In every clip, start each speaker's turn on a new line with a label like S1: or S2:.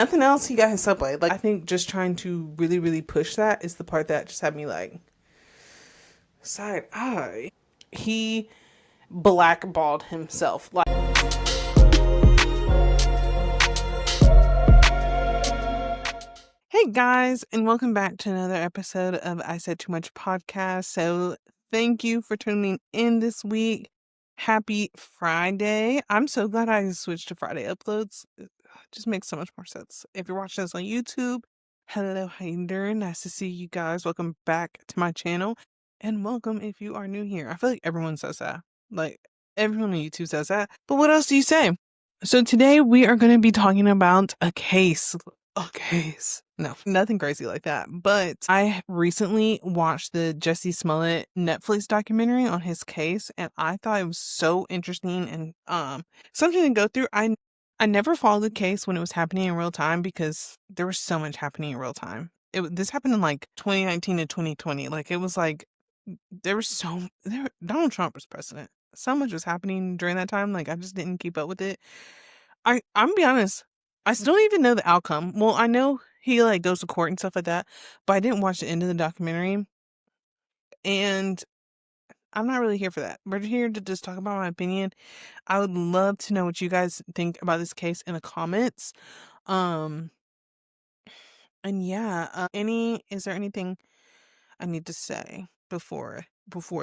S1: Nothing else, he got his subway. Like, I think just trying to really, really push that is the part that just had me like, side eye. He blackballed himself. Like, hey guys, and welcome back to another episode of I Said Too Much podcast. So, thank you for tuning in this week. Happy Friday. I'm so glad I switched to Friday uploads. It just makes so much more sense. If you're watching this on YouTube, hello, how you doing? Nice to see you guys. Welcome back to my channel. And welcome if you are new here. I feel like everyone says that. Like, everyone on YouTube says that. But what else do you say? So today we are going to be talking about a case. A case. No, nothing crazy like that. But I recently watched the Jesse Smollett Netflix documentary on his case, and I thought it was so interesting and something to go through. I never followed the case when it was happening in real time because there was so much happening in real time. This happened in like 2019 to 2020. Like, it was like Donald Trump was president. So much was happening during that time. Like, I just didn't keep up with it. I'm gonna be honest. I still don't even know the outcome. Well, I know he like goes to court and stuff like that, but I didn't watch the end of the documentary, and I'm not really here for that. We're here to just talk about my opinion. I would love to know what you guys think about this case in the comments. Um, and yeah, is there anything I need to say before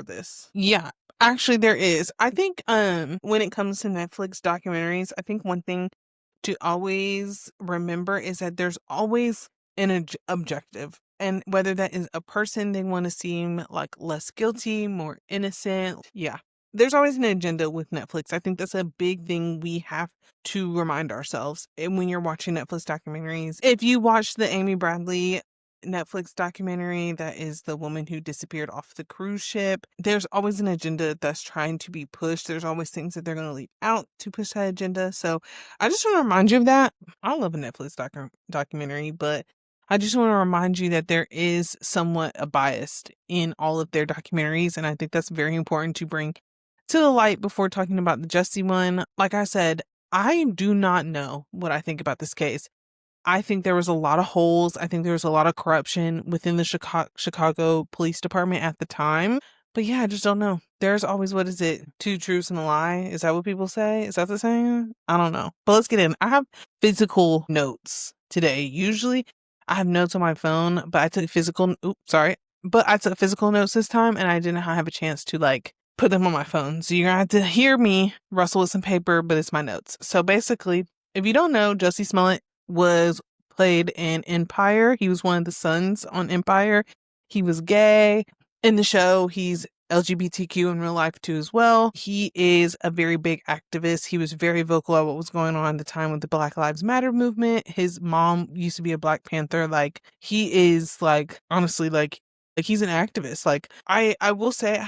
S1: this? Yeah, actually there is. I think when it comes to Netflix documentaries, I think one thing to always remember is that there's always an objective. And whether that is a person they want to seem like less guilty, more innocent. Yeah. There's always an agenda with Netflix. I think that's a big thing we have to remind ourselves. And when you're watching Netflix documentaries, if you watch the Amy Bradley Netflix documentary, that is the woman who disappeared off the cruise ship, there's always an agenda that's trying to be pushed. There's always things that they're going to leave out to push that agenda. So I just want to remind you of that. I love a Netflix documentary, but I just want to remind you that there is somewhat a bias in all of their documentaries, and I think that's very important to bring to the light before talking about the Jussie one. Like I said, I do not know what I think about this case. I think there was a lot of holes. I think there was a lot of corruption within the Chicago Police Department at the time. But yeah, I just don't know. There's always, what is it? Two truths and a lie? Is that what people say? Is that the saying? I don't know. But let's get in. I have physical notes today. Usually I have notes on my phone, but I took But I took physical notes this time and I didn't have a chance to like put them on my phone. So you're gonna have to hear me rustle with some paper, but it's my notes. So basically, if you don't know, Jussie Smollett was played in Empire. He was one of the sons on Empire. He was gay. In the show, he's LGBTQ in real life too as well. He is a very big activist. He was very vocal about what was going on at the time with the Black Lives Matter movement. His mom used to be a Black Panther. Like, he is like, honestly, like he's an activist. Like, I will say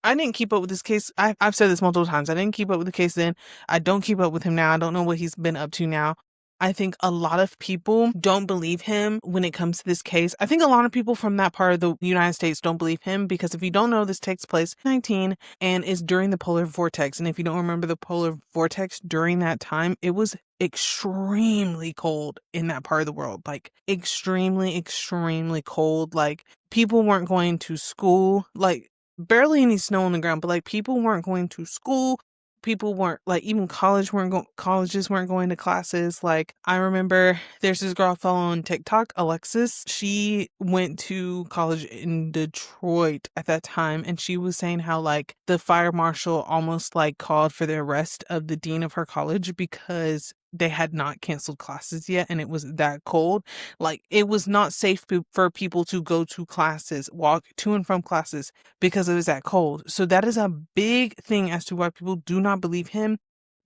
S1: I didn't keep up with this case. I've said this multiple times. I didn't keep up with the case then. I don't keep up with him now. I don't know what he's been up to now. I think a lot of people don't believe him when it comes to this case. I think a lot of people from that part of the United States don't believe him because if you don't know, this takes place in 19 and is during the polar vortex. And if you don't remember the polar vortex during that time, it was extremely cold in that part of the world. Like, extremely, extremely cold. Like, people weren't going to school. Like, barely any snow on the ground, but like, people weren't going to school. People weren't like, even colleges weren't going to classes. Like, I remember there's this girl I follow on TikTok, Alexis. She went to college in Detroit at that time, and she was saying how like the fire marshal almost like called for the arrest of the dean of her college because they had not canceled classes yet and it was that cold. Like, it was not safe for people to go to classes, walk to and from classes because it was that cold. So that is a big thing as to why people do not believe him,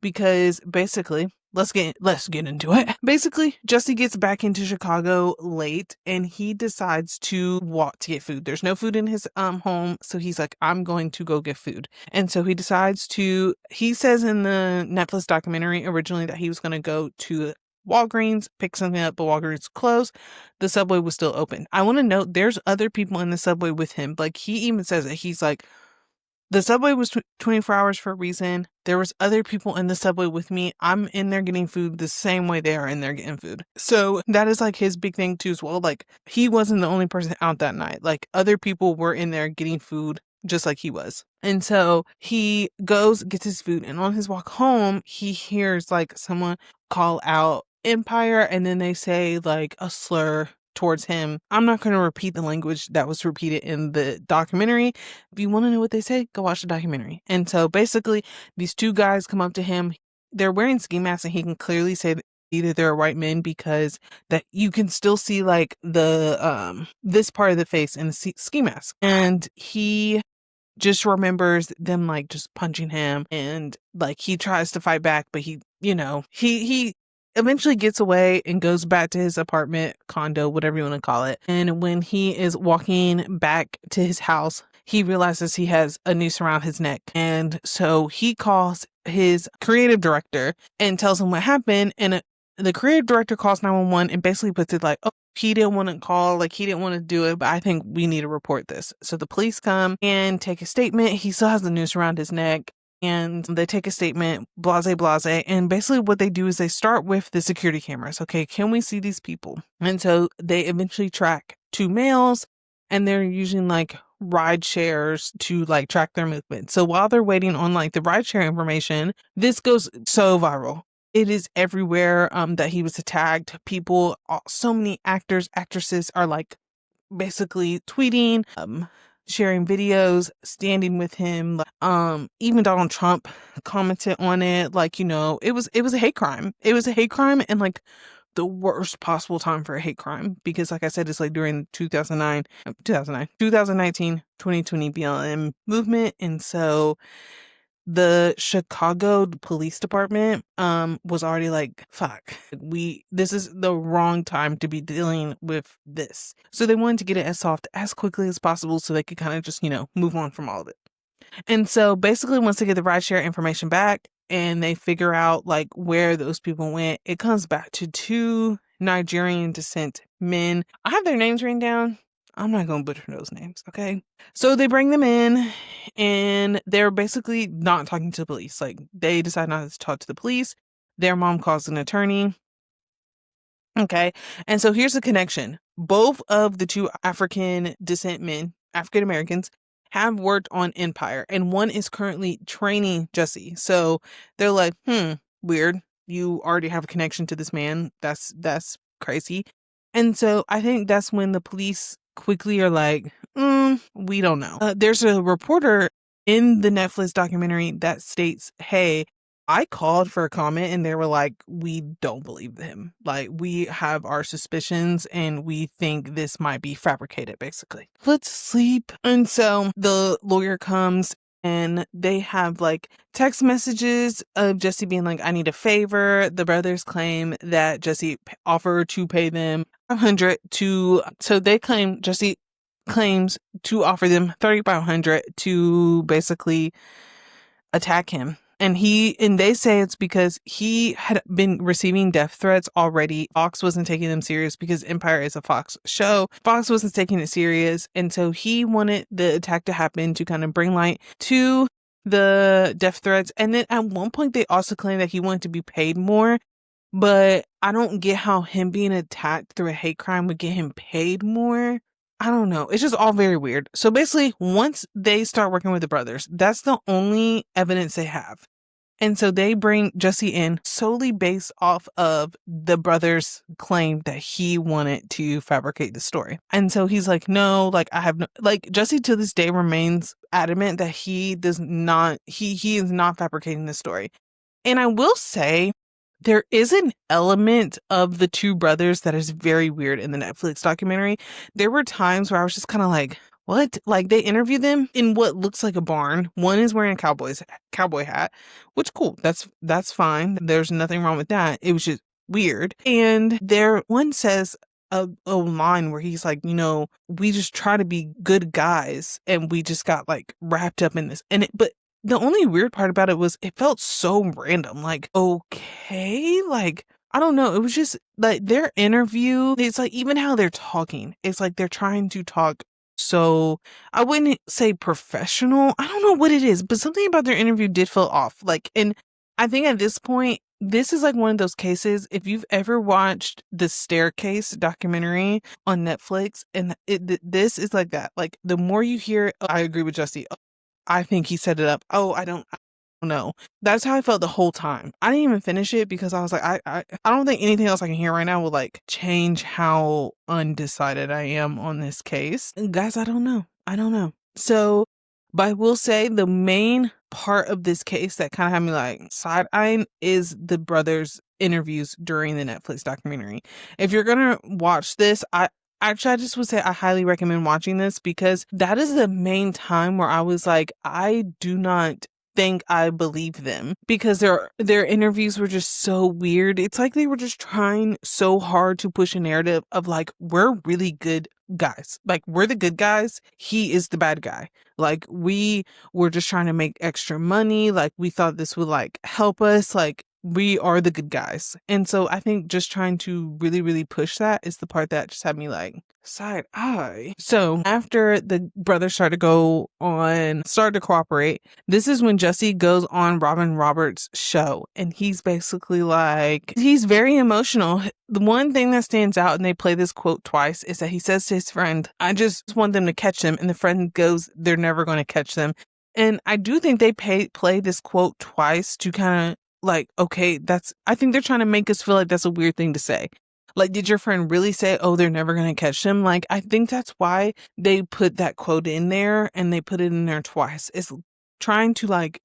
S1: because basically, let's get into it. Basically, Jussie gets back into Chicago late and he decides to walk to get food. There's no food in his home, so he's like, I'm going to go get food. And so he says in the Netflix documentary originally that he was going to go to Walgreens, pick something up, but Walgreens closed. The Subway was still open. I want to note there's other people in the Subway with him. Like, he even says that he's like, The subway was 24 hours for a reason. There was other people in the subway with me. I'm in there getting food the same way they are in there getting food. So that is like his big thing too as well. Like he wasn't the only person out that night. Like other people were in there getting food just like he was. And so he goes, gets his food, and on his walk home, he hears like someone call out Empire, and then they say like a slur towards him. I'm not going to repeat the language that was repeated in the documentary. If you want to know what they say, go watch the documentary. And so basically, these two guys come up to him. They're wearing ski masks, and he can clearly say that either they're white men because that you can still see like the this part of the face in the ski mask. And he just remembers them like just punching him, and like he tries to fight back, but he eventually gets away and goes back to his apartment, condo, whatever you want to call it. And when he is walking back to his house, he realizes he has a noose around his neck. And so he calls his creative director and tells him what happened. And the creative director calls 911 and basically puts it like, oh, he didn't want to call, like he didn't want to do it, but I think we need to report this. So the police come and take a statement. He still has the noose around his neck. And they take a statement, blase, blase. And basically what they do is they start with the security cameras. Okay, can we see these people? And so they eventually track two males, and they're using like ride shares to like track their movement. So while they're waiting on like the ride share information, this goes so viral. It is everywhere that he was tagged. People, so many actors, actresses are like basically tweeting, sharing videos, standing with him. Even Donald Trump commented on it. Like, it was a hate crime. It was a hate crime, and like the worst possible time for a hate crime, because like I said, it's like during 2019, 2020 BLM movement. And so the Chicago Police Department was already like, fuck, this is the wrong time to be dealing with this. So they wanted to get it as soft as quickly as possible so they could kind of just, move on from all of it. And so basically once they get the rideshare information back and they figure out like where those people went, it comes back to two Nigerian descent men. I have their names written down. I'm not going to butcher those names, okay? So they bring them in, and they're basically not talking to the police. Like, they decide not to talk to the police. Their mom calls an attorney. Okay, and so here's the connection. Both of the two African descent men, African Americans, have worked on Empire, and one is currently training Jussie. So they're like, weird. You already have a connection to this man. That's crazy. And so I think that's when the police quickly are like, we don't know. There's a reporter in the Netflix documentary that states, hey, I called for a comment and they were like, we don't believe him. Like, we have our suspicions and we think this might be fabricated, basically. Let's sleep. And so the lawyer comes and they have like text messages of Jussie being like, I need a favor. The brothers claim that Jussie offered to pay them $500 so they claim Jussie claims to offer them $3,500 to basically attack him. And they say it's because he had been receiving death threats already. Fox wasn't taking them serious because Empire is a Fox show. Fox wasn't taking it serious. And so he wanted the attack to happen to kind of bring light to the death threats. And then at one point, they also claimed that he wanted to be paid more. But I don't get how him being attacked through a hate crime would get him paid more. I don't know. It's just all very weird. So basically, once they start working with the brothers, that's the only evidence they have. And so they bring Jussie in solely based off of the brothers' claim that he wanted to fabricate the story. And so he's like, no, like I have no, like Jussie to this day remains adamant that he does not, he is not fabricating the story. And I will say, there is an element of the two brothers that is very weird in the Netflix documentary. There were times where I was just kind of like, what? Like, they interview them in what looks like a barn. One is wearing a cowboy hat, which cool. That's fine. There's nothing wrong with that. It was just weird. And one says a line where he's like, we just try to be good guys and we just got like wrapped up in this. But the only weird part about it was it felt so random. Like, okay, like, I don't know. It was just like their interview. It's like even how they're talking. It's like they're trying to talk so, I wouldn't say professional. I don't know what it is, but something about their interview did feel off. Like, and I think at this point, this is like one of those cases. If you've ever watched the Staircase documentary on Netflix, and this is like that. Like, the more you hear, "Oh, I agree with Jussie. Oh, I think he set it up. Oh, I don't know." That's how I felt the whole time. I didn't even finish it because I was like, I don't think anything else I can hear right now will like change how undecided I am on this case. And guys, I don't know. I don't know. So, but I will say the main part of this case that kind of had me like side eyeing is the brothers' interviews during the Netflix documentary. If you're gonna watch this, I just would say I highly recommend watching this because that is the main time where I was like, I do not think I believe them because their interviews were just so weird. It's like they were just trying so hard to push a narrative of like, we're really good guys. Like, we're the good guys. He is the bad guy. Like, we were just trying to make extra money. Like, we thought this would like help us. Like, we are the good guys. And so I think just trying to really, really push that is the part that just had me like side eye. So after the brothers started to cooperate, this is when Jussie goes on Robin Roberts' show. And he's basically like, he's very emotional. The one thing that stands out, and they play this quote twice, is that he says to his friend, "I just want them to catch them." And the friend goes, "They're never going to catch them." And I do think they play this quote twice to kind of like, okay, I think they're trying to make us feel like that's a weird thing to say. Like, did your friend really say, "Oh, they're never going to catch them"? Like, I think that's why they put that quote in there and they put it in there twice. It's trying to like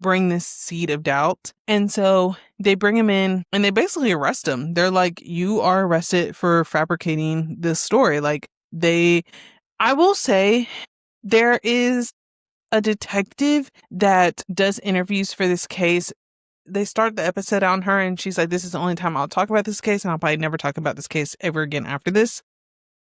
S1: bring this seed of doubt. And so they bring him in and they basically arrest him. They're like, "You are arrested for fabricating this story." Like, I will say there is a detective that does interviews for this case. They start the episode on her and she's like, "This is the only time I'll talk about this case, and I'll probably never talk about this case ever again after this."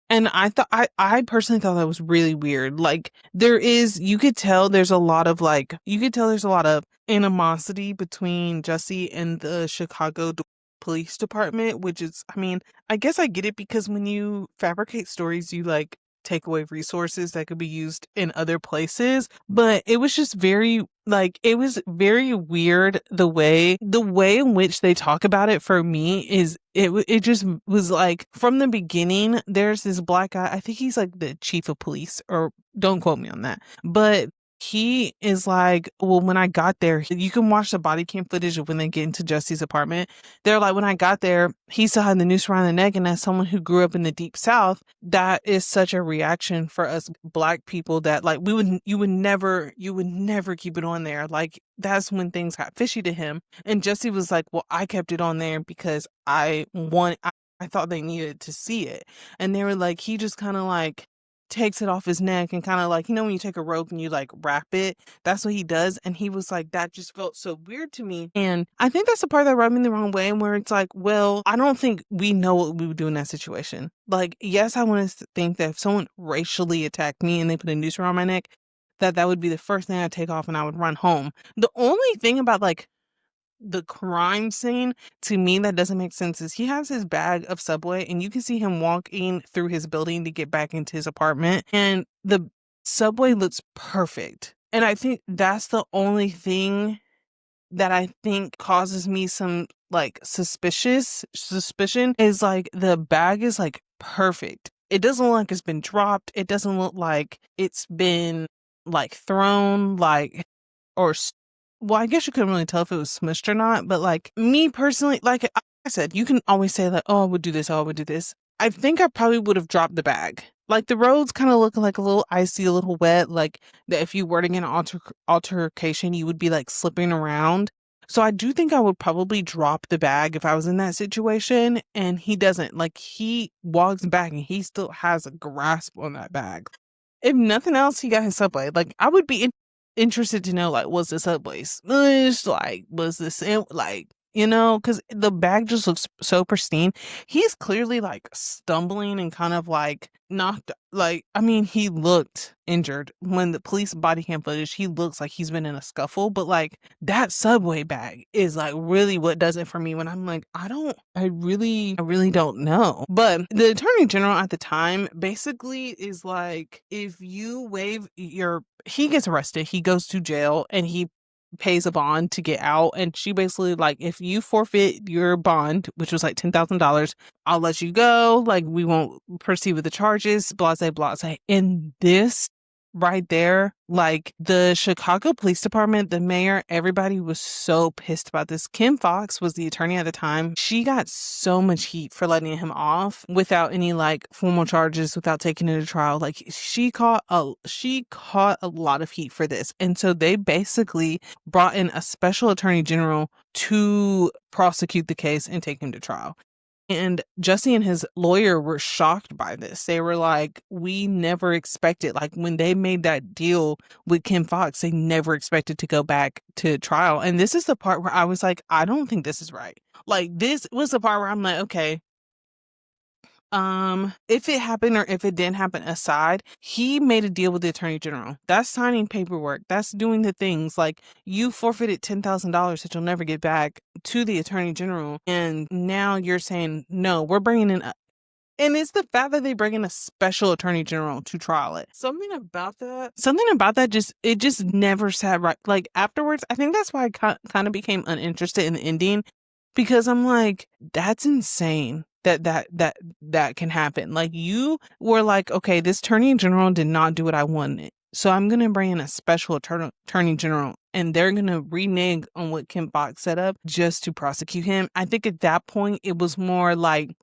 S1: And I personally thought that was really weird. Like, you could tell there's a lot of animosity between Jussie and the Police Department, which is, I mean, I guess I get it because when you fabricate stories, you like take away resources that could be used in other places. But it was just it was very weird the way in which they talk about it. For me, is it just was like from the beginning, there's this black guy, I think he's like the chief of police, or don't quote me on that, but he is like, "Well, when I got there," you can watch the body cam footage of when they get into Jussie's apartment. They're like, "When I got there, he still had the noose around the neck." And as someone who grew up in the deep South, that is such a reaction for us black people that like you would never keep it on there. Like, that's when things got fishy to him. And Jussie was like, "Well, I kept it on there because I thought they needed to see it." And they were like, he just kind of like takes it off his neck and kind of like, when you take a rope and you like wrap it, that's what he does. And he was like, that just felt so weird to me. And I think that's the part that rubbed me the wrong way, where it's like, well, I don't think we know what we would do in that situation. Like, yes, I want to think that if someone racially attacked me and they put a noose around my neck, that would be the first thing I'd take off and I would run home. The only thing about like the crime scene to me that doesn't make sense is he has his bag of Subway and you can see him walking through his building to get back into his apartment, and the Subway looks perfect. And I think that's the only thing that I think causes me some like suspicion is like the bag is like perfect. It doesn't look like it's been dropped. It doesn't look like it's been like thrown, like, or well, I guess you couldn't really tell if it was smushed or not, but like me personally, like I said, you can always say like, "Oh, I would do this, oh, I would do this." I think I probably would have dropped the bag. Like, the roads kind of look like a little icy, a little wet, like that if you were to get an altercation, you would be like slipping around. So I do think I would probably drop the bag if I was in that situation, and he doesn't. Like, he walks back and he still has a grasp on that bag. If nothing else, he got his Subway. Like, I would be interested to know, like, was the Subway smushed? Like, was the like, you know, because the bag just looks so pristine. He's clearly like stumbling and kind of like knocked, like, I mean, he looked injured. When the police body cam footage, he looks like he's been in a scuffle, but like that Subway bag is like really what does it for me when I'm like, I really don't know. But the attorney general at the time basically is like, if you waive your, he gets arrested, he goes to jail, and he pays a bond to get out. And she basically like, if you forfeit your bond, which was like $10,000, I'll let you go. Like, we won't proceed with the charges, blase, blase. And this right there, like the Chicago Police Department, the mayor, everybody was so pissed about this. Kim Fox was the attorney at the time. She got so much heat for letting him off without any like formal charges, without taking it to trial. Like she caught a lot of heat for this. And so they basically brought in a special attorney general to prosecute the case and take him to trial. And Jussie and his lawyer were shocked by this. They were like, we never expected, like when they made that deal with Kim Fox, they never expected to go back to trial. And this is the part where I was like, I don't think this is right. Like, this was the part where I'm like, okay, if it happened or if it didn't happen aside, he made a deal with the attorney general. That's signing paperwork. That's doing the things. Like, you forfeited $10,000 that you'll never get back to the attorney general, and now you're saying no, we're bringing in and it's the fact that they bring in a special attorney general to trial it. Something about that just, it just never sat right. Like afterwards, I think that's why I kind of became uninterested in the ending, because I'm like, that's insane that can happen. Like, you were like, okay, this attorney general did not do what I wanted, so I'm gonna bring in a special attorney general, and they're gonna renege on what Kim Fox set up just to prosecute him. I think at that point it was more like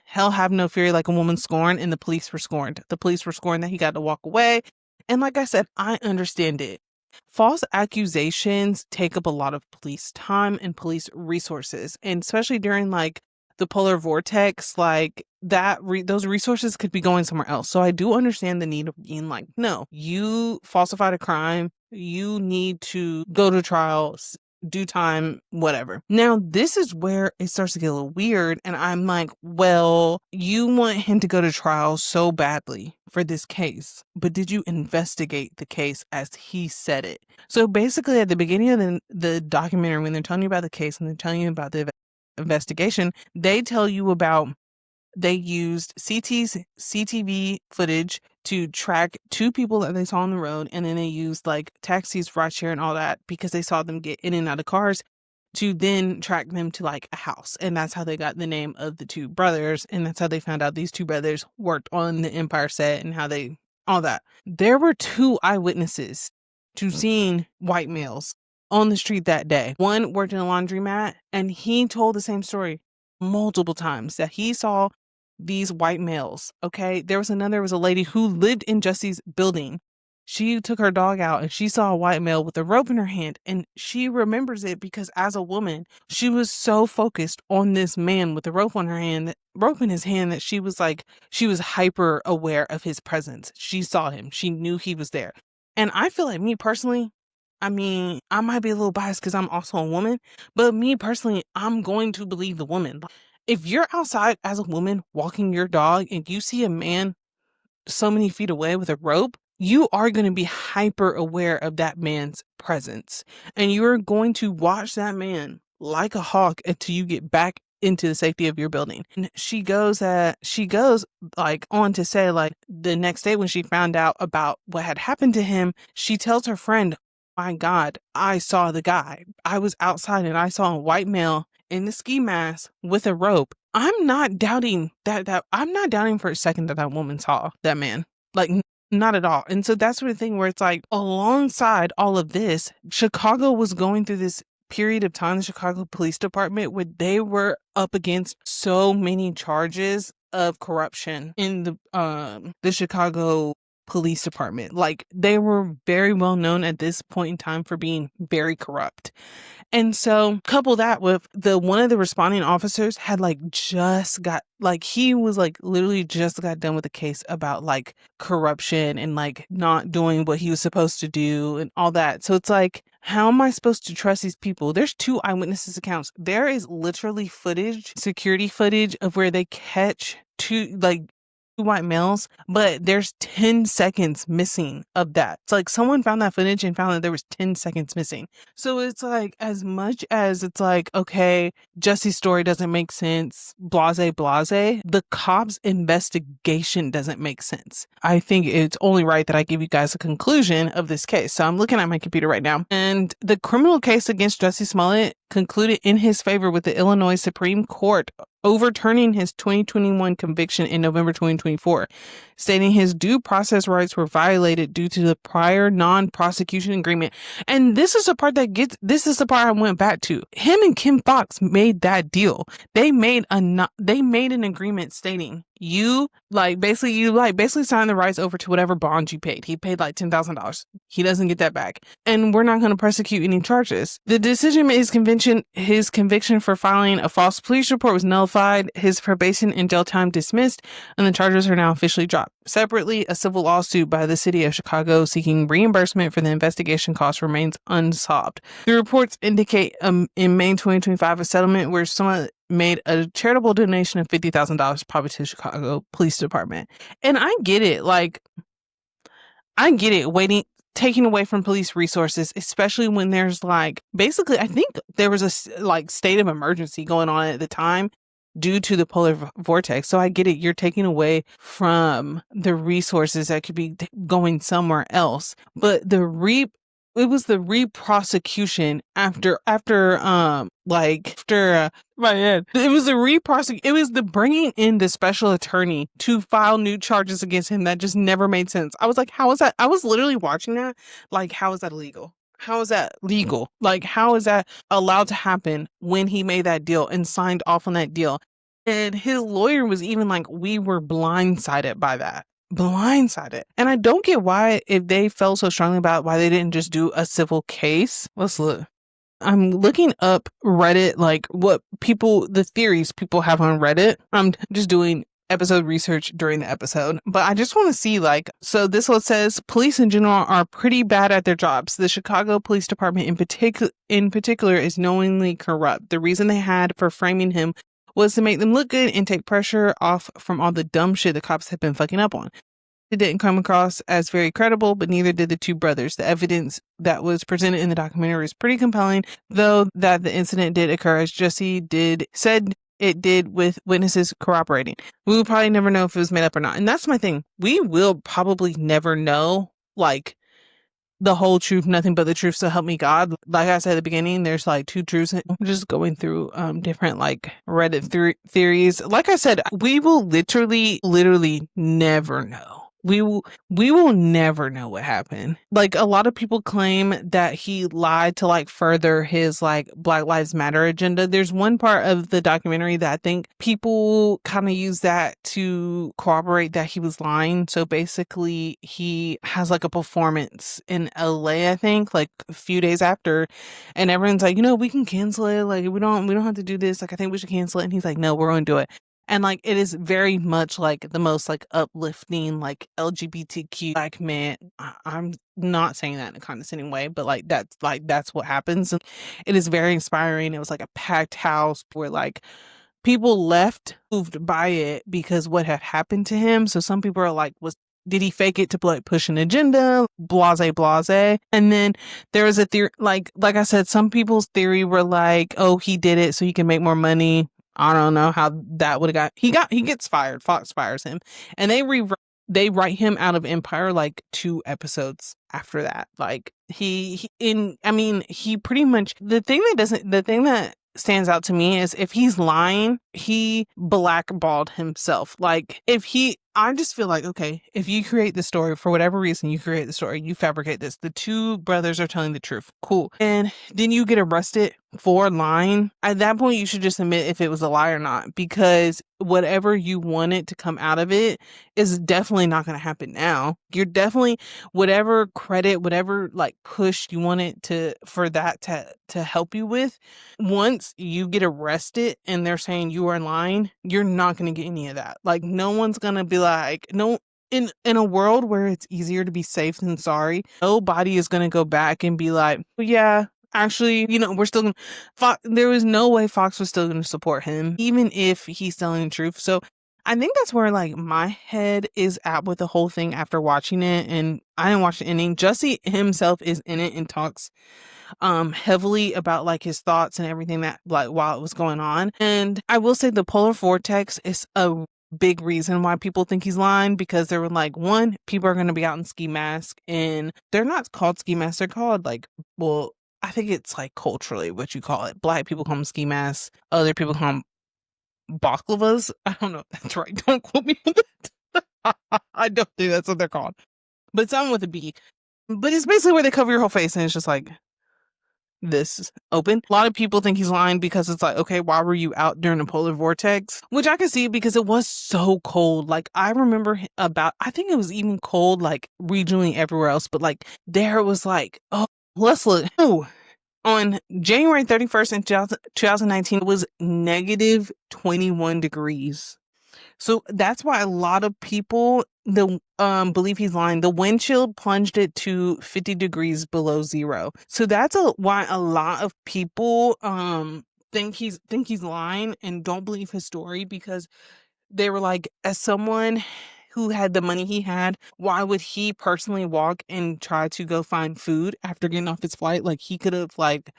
S1: hell have no fury like a woman scorned, and the police were scorned. The police were scorned that he got to walk away. And like I said, I understand it. False accusations take up a lot of police time and police resources, and especially during like the polar vortex, like that those resources could be going somewhere else. So I do understand the need of being like, no, you falsified a crime, you need to go to trial, do time, whatever. Now, this is where it starts to get a little weird. And I'm like, well, you want him to go to trial so badly for this case, but did you investigate the case as he said it? So basically, at the beginning of the documentary, when they're telling you about the case and they're telling you about the investigation, they tell you about, they used CTV footage to track two people that they saw on the road, and then they used like taxis, rideshare, and all that, because they saw them get in and out of cars, to then track them to like a house. And that's how they got the name of the two brothers, and that's how they found out these two brothers worked on the Empire set and how they, all that. There were two eyewitnesses to seeing white males on the street that day. One worked in a laundromat, and he told the same story multiple times, that he saw these white males. Okay. There was a lady who lived in Jussie's building. She took her dog out and she saw a white male with a rope in her hand, and she remembers it because as a woman, she was so focused on this man with the rope on her hand, rope in his hand, that she was like, she was hyper aware of his presence. She saw him. She knew he was there. And I feel like, me personally, I mean, I might be a little biased because I'm also a woman, but me personally, I'm going to believe the woman. If you're outside as a woman walking your dog and you see a man so many feet away with a rope, you are going to be hyper aware of that man's presence. And you're going to watch that man like a hawk until you get back into the safety of your building. And she goes like on to say, like, the next day when she found out about what had happened to him, she tells her friend, my God, I saw the guy. I was outside and I saw a white male in the ski mask with a rope. I'm not doubting that I'm not doubting for a second that woman saw that man. Like, not at all. And so that's sort of thing where it's like, alongside all of this, Chicago was going through this period of time, the Chicago Police Department, where they were up against so many charges of corruption in the Chicago police department. Like, they were very well known at this point in time for being very corrupt. And so couple that with one of the responding officers had he was like literally just got done with a case about like corruption and like not doing what he was supposed to do and all that. So it's like, how am I supposed to trust these people? There's 2 eyewitnesses accounts. There is literally security footage of where they catch 2 white males, but there's 10 seconds missing of that. It's like someone found that footage and found that there was 10 seconds missing. So it's like, as much as it's like, okay, Jussie's story doesn't make sense, blase, the cops' investigation doesn't make sense. I think it's only right that I give you guys a conclusion of this case. So I'm looking at my computer right now, and the criminal case against Jesse Smollett concluded in his favor with the Illinois Supreme Court overturning his 2021 conviction in November 2024, stating his due process rights were violated due to the prior non-prosecution agreement. And this is the part I went back to. Him and Kim Fox made that deal. They made an agreement stating you basically sign the rights over to whatever bond you paid. He paid like $10,000. He doesn't get that back. And we're not going to prosecute any charges. The decision made his conviction for filing a false police report was nullified, his probation and jail time dismissed, and the charges are now officially dropped. Separately, a civil lawsuit by the city of Chicago seeking reimbursement for the investigation costs remains unsolved. The reports indicate in May 2025 a settlement where someone made a charitable donation of $50,000 probably to the Chicago Police Department. And I get it. Taking away from police resources, especially when there's basically, I think there was a state of emergency going on at the time due to the polar vortex. So I get it. You're taking away from the resources that could be going somewhere else. But it was the re-prosecution after my head. It was it was the bringing in the special attorney to file new charges against him that just never made sense. I was like, how is that? I was literally watching that. Like, how is that illegal? How is that legal? Like, how is that allowed to happen when he made that deal and signed off on that deal? And his lawyer was even like, we were blindsided by that. Blindsided. And I don't get why, if they felt so strongly about why they didn't just do a civil case. Let's look. I'm looking up Reddit, like the theories people have on Reddit. I'm just doing episode research during the episode, but I just want to see so this one says police in general are pretty bad at their jobs. The Chicago Police Department in particular is knowingly corrupt. The reason they had for framing him was to make them look good and take pressure off from all the dumb shit the cops had been fucking up on. It didn't come across as very credible, but neither did the 2 brothers. The evidence that was presented in the documentary is pretty compelling, though that the incident did occur as Jesse said it did, with witnesses corroborating. We will probably never know if it was made up or not. And that's my thing. We will probably never know, the whole truth, nothing but the truth, so help me God. Like I said at the beginning, there's 2 truths. I'm just going through different Reddit theories. Like I said, we will literally never know. We will never know what happened. A lot of people claim that he lied to further his Black Lives Matter agenda. There's one part of the documentary that I think people kind of use that to corroborate that he was lying. So basically he has a performance in LA, I think, a few days after, and everyone's like, we can cancel it. We don't have to do this. I think we should cancel it. And he's like, no, we're going to do it. And it is very much the most uplifting LGBTQ Black man. I'm not saying that in a condescending way, but that's what happens. And it is very inspiring. It was a packed house where people left moved by it because what had happened to him. So some people are did he fake it to push an agenda? Blase. And then there was a theory, like I said, some people's theory were oh, he did it so he can make more money. I don't know how that would have he gets fired. Fox fires him, and they write him out of Empire 2 episodes after that. He pretty much, the thing that stands out to me is if he's lying, he blackballed himself. If he I just feel like, okay, if you create the story, for whatever reason you create the story, you fabricate this, the two brothers are telling the truth. Cool. And then you get arrested for lying. At that point, you should just admit if it was a lie or not, because whatever you wanted to come out of it is definitely not going to happen now. You're definitely, whatever credit, whatever like push you wanted for that to help you with, once you get arrested and they're saying you are lying, you're not going to get any of that. Like, no one's going to be like, no, in a world where it's easier to be safe than sorry, nobody is going to go back and be like, "Oh, yeah, actually, we're still going to," there was no way Fox was still going to support him, even if he's telling the truth. So I think that's where like my head is at with the whole thing after watching it. And I didn't watch the ending. Jussie himself is in it and talks heavily about like his thoughts and everything that like while it was going on. And I will say the polar vortex is a big reason why people think he's lying, because they were like, one, people are going to be out in ski mask, and they're not called ski masks, they're called like, well, I think it's like culturally what you call it. Black people call them ski masks, other people call them baklavas. I don't know if that's right, don't quote me on that. I don't think that's what they're called, but something with a B. But it's basically where they cover your whole face, and it's just like this open. A lot of people think he's lying because it's like, okay, why were you out during the polar vortex? Which I can see, because it was so cold. Like, I remember I think it was even cold like regionally everywhere else, but like there it was like, oh, let's look. Oh, on January 31st in 2019, it was negative 21 degrees. So that's why a lot of people believe he's lying. The wind chill plunged it to 50 degrees below zero. So that's why a lot of people think he's lying and don't believe his story, because they were like, as someone who had the money he had, why would he personally walk and try to go find food after getting off his flight? Like, he could have like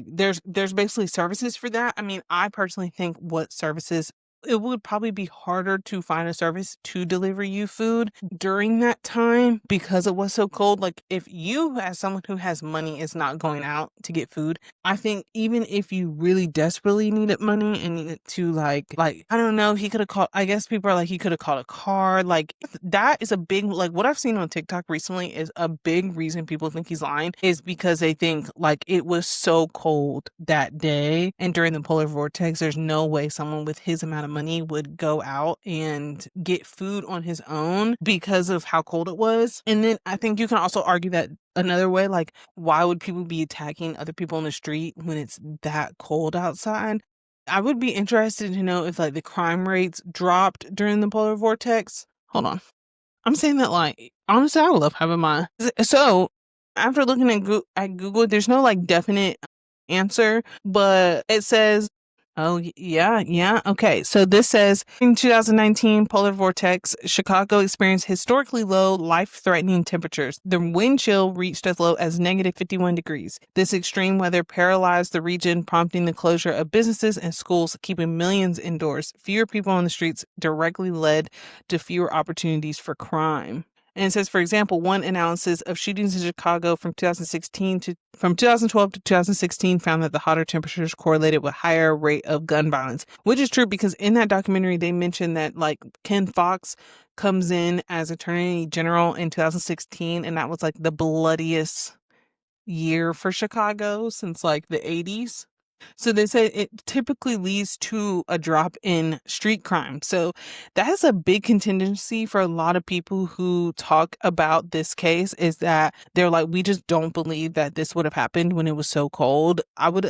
S1: there's basically services for that. I mean, I personally think what services, it would probably be harder to find a service to deliver you food during that time because it was so cold. Like, if you, as someone who has money, is not going out to get food, I think even if you really desperately needed money and needed to like I don't know, he could have called, I guess people are like, he could have called a car. Like, that is a big, like, what I've seen on TikTok recently is a big reason people think he's lying is because they think like it was so cold that day and during the polar vortex, there's no way someone with his amount of money would go out and get food on his own because of how cold it was. And then I think you can also argue that another way, like, why would people be attacking other people on the street when it's that cold outside? I would be interested to know if like the crime rates dropped during the polar vortex. Hold on. I'm saying that like, honestly, I love having my, so after looking at Google, there's no like definite answer, but it says, oh, yeah. Okay. So this says in 2019 polar vortex, Chicago experienced historically low, life-threatening temperatures. The wind chill reached as low as negative 51 degrees. This extreme weather paralyzed the region, prompting the closure of businesses and schools, keeping millions indoors. Fewer people on the streets directly led to fewer opportunities for crime. And it says, for example, one analysis of shootings in Chicago from 2012 to 2016 found that the hotter temperatures correlated with higher rate of gun violence, which is true because in that documentary, they mentioned that like Ken Fox comes in as Attorney General in 2016, and that was like the bloodiest year for Chicago since like the 80s. So they say it typically leads to a drop in street crime. So that is a big contingency for a lot of people who talk about this case, is that they're like, we just don't believe that this would have happened when it was so cold. I'm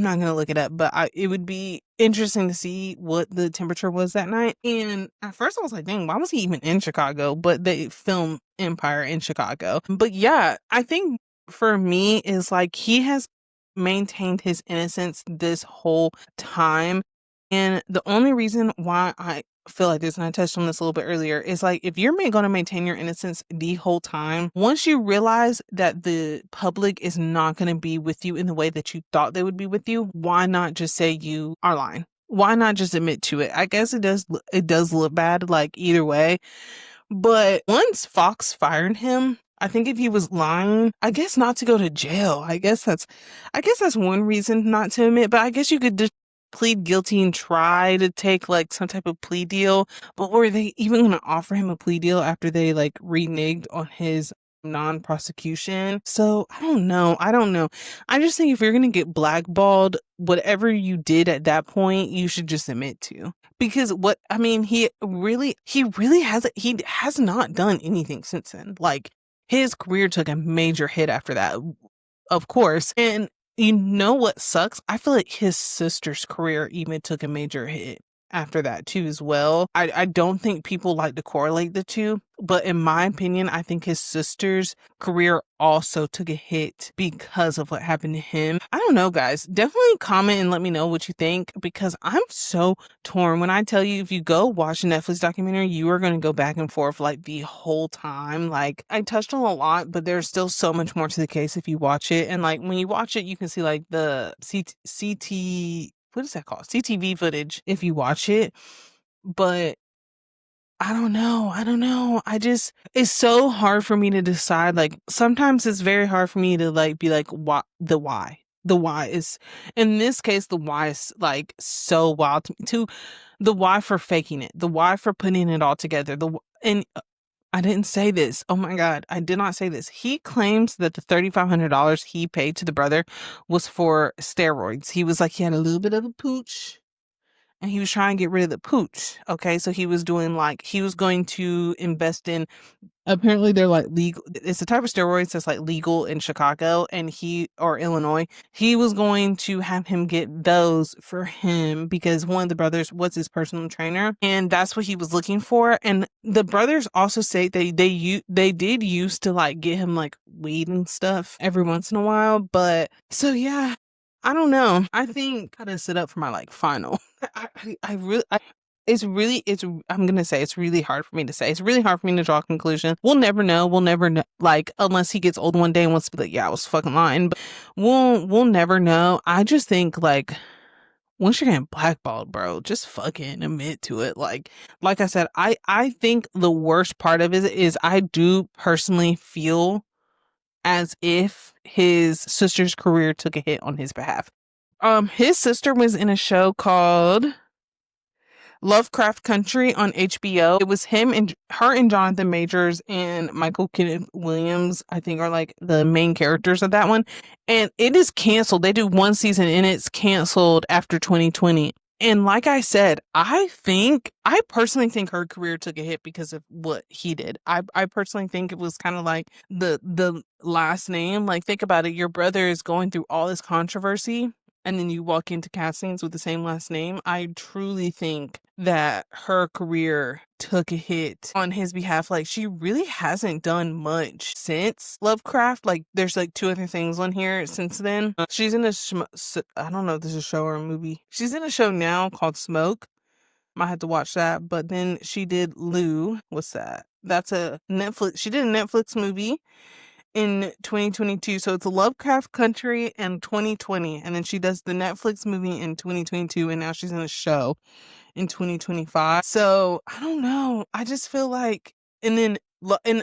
S1: not going to look it up, but it would be interesting to see what the temperature was that night. And at first I was like, dang, why was he even in Chicago? But they filmed Empire in Chicago. But yeah, I think for me is like, he has maintained his innocence this whole time. And the only reason why I feel like this, and I touched on this a little bit earlier, is like, if you're going to maintain your innocence the whole time, once you realize that the public is not going to be with you in the way that you thought they would be with you, why not just say you are lying? Why not just admit to it? I guess it does look bad, like either way. But once Fox fired him, I think if he was lying, I guess not to go to jail. I guess that's one reason not to admit, but I guess you could just plead guilty and try to take like some type of plea deal, but were they even going to offer him a plea deal after they like reneged on his non-prosecution? So I don't know. I don't know. I just think if you're going to get blackballed, whatever you did at that point, you should just admit to. Because what I mean, he has not done anything since then. Like his career took a major hit after that, of course. And you know what sucks? I feel like his sister's career even took a major hit after that too as well. I don't think people like to correlate the two, but in my opinion, I think his sister's career also took a hit because of what happened to him. I don't know, guys. Definitely comment and let me know what you think because I'm so torn. When I tell you, if you go watch a Netflix documentary, you are going to go back and forth like the whole time. Like I touched on a lot, but there's still so much more to the case if you watch it. And like when you watch it, you can see like the CT, what is that called? CTV footage if you watch it. But I don't know. I don't know. It's so hard for me to decide. Like, sometimes it's very hard for me to, like, be like, why? The why. The why is, in this case, the why is, like, so wild to the why for faking it, the why for putting it all together. And I didn't say this. Oh my God. I did not say this. He claims that the $3,500 he paid to the brother was for steroids. He was like, he had a little bit of a pooch and he was trying to get rid of the pooch. Okay, so he was doing like he was going to invest in. Apparently, they're like legal. It's a type of steroids that's like legal in Chicago and or Illinois. He was going to have him get those for him because one of the brothers was his personal trainer, and that's what he was looking for. And the brothers also say they did used to like get him like weed and stuff every once in a while. But so yeah, I don't know. I think I gotta sit up for my like final. I really, I'm gonna say it's really hard for me to say. It's really hard for me to draw a conclusion. We'll never know. We'll never know. Like unless he gets old one day and wants to be like, yeah, I was fucking lying. But we'll never know. I just think like once you're getting blackballed, bro, just fucking admit to it. Like I said, I think the worst part of it is I do personally feel as if his sister's career took a hit on his behalf. His sister was in a show called Lovecraft Country on HBO. It was him and her and Jonathan Majors and Michael Kenneth Williams, I think, are like the main characters of that one. And it is canceled. They do one season and it's canceled after 2020. And like I said, I personally think her career took a hit because of what he did. I personally think it was kind of like the last name. Like think about it, your brother is going through all this controversy and then you walk into castings with the same last name. I truly think that her career took a hit on his behalf. Like she really hasn't done much since Lovecraft. Like there's like two other things on here since then. She's in I don't know if this is a show or a movie. She's in a show now called Smoke. Might have to watch that. But then she did Lou. What's that? That's a Netflix. She did a Netflix movie in 2022. So it's Lovecraft Country in 2020. And then she does the Netflix movie in 2022. And now she's in a show in 2025. So I don't know. I just feel like, and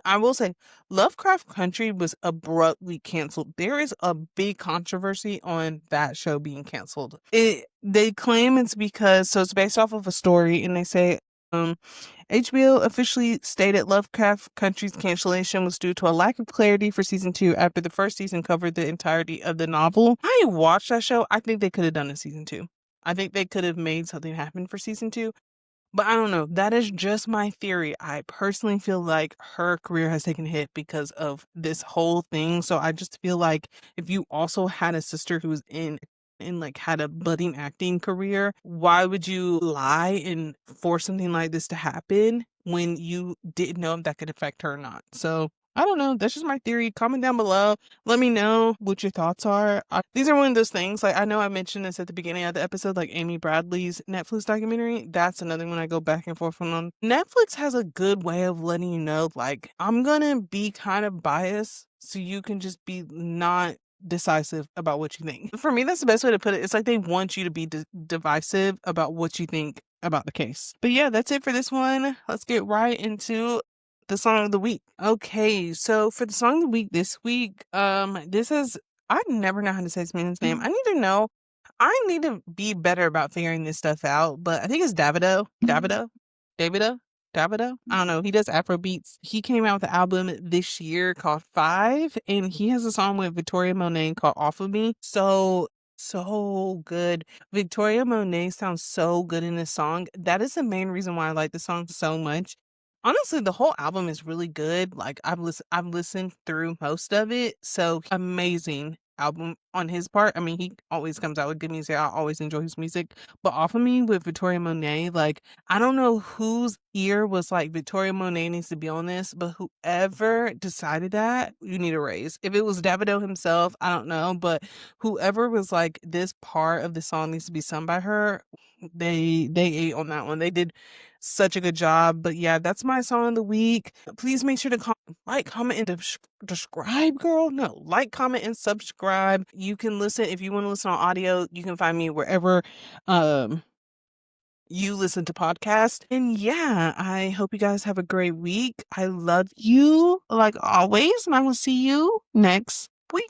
S1: I will say, Lovecraft Country was abruptly canceled. There is a big controversy on that show being canceled. They claim it's because, so it's based off of a story, and they say, HBO officially stated Lovecraft Country's cancellation was due to a lack of clarity for season 2 after the first season covered the entirety of the novel. I watched that show. I think they could have done a season 2. I think they could have made something happen for season 2. But I don't know. That is just my theory. I personally feel like her career has taken a hit because of this whole thing. So I just feel like if you also had a sister who was in like had a budding acting career, why would you lie and force something like this to happen when you didn't know if that could affect her or not? So I don't know. That's just my theory. Comment down below. Let me know what your thoughts are. These are one of those things. Like I know I mentioned this at the beginning of the episode, like Amy Bradley's Netflix documentary. That's another one I go back and forth on. Netflix has a good way of letting you know, like I'm gonna be kind of biased, so you can just be not decisive about what you think. For me, that's the best way to put it. It's like they want you to be divisive about what you think about the case. But yeah, that's it for this one. Let's get right into the song of the week. Okay, so for the song of the week this week, this is I never know how to say this man's name. I need to know. I need to be better about figuring this stuff out, but I think it's Davido, Davido. I don't know. He does Afro beats. He came out with an album this year called Five, and he has a song with Victoria Monet called Off of Me. So good. Victoria Monet sounds so good in this song. That is the main reason why I like the song so much. Honestly, the whole album is really good. Like I've listened through most of it. So amazing album on his part. I mean, he always comes out with good music. I always enjoy his music. But Off of Me with Victoria Monet, like I don't know whose ear was like Victoria Monet needs to be on this, but whoever decided that, you need a raise. If it was Davido himself, I don't know, but whoever was like this part of the song needs to be sung by her, they ate on that one. They did such a good job. But yeah, that's my song of the week. Please make sure to like, comment, and subscribe, girl. No, like, comment, and subscribe. You can listen if you want to listen on audio. You can find me wherever you listen to podcasts. And yeah, I hope you guys have a great week. I love you like always, and I will see you next week.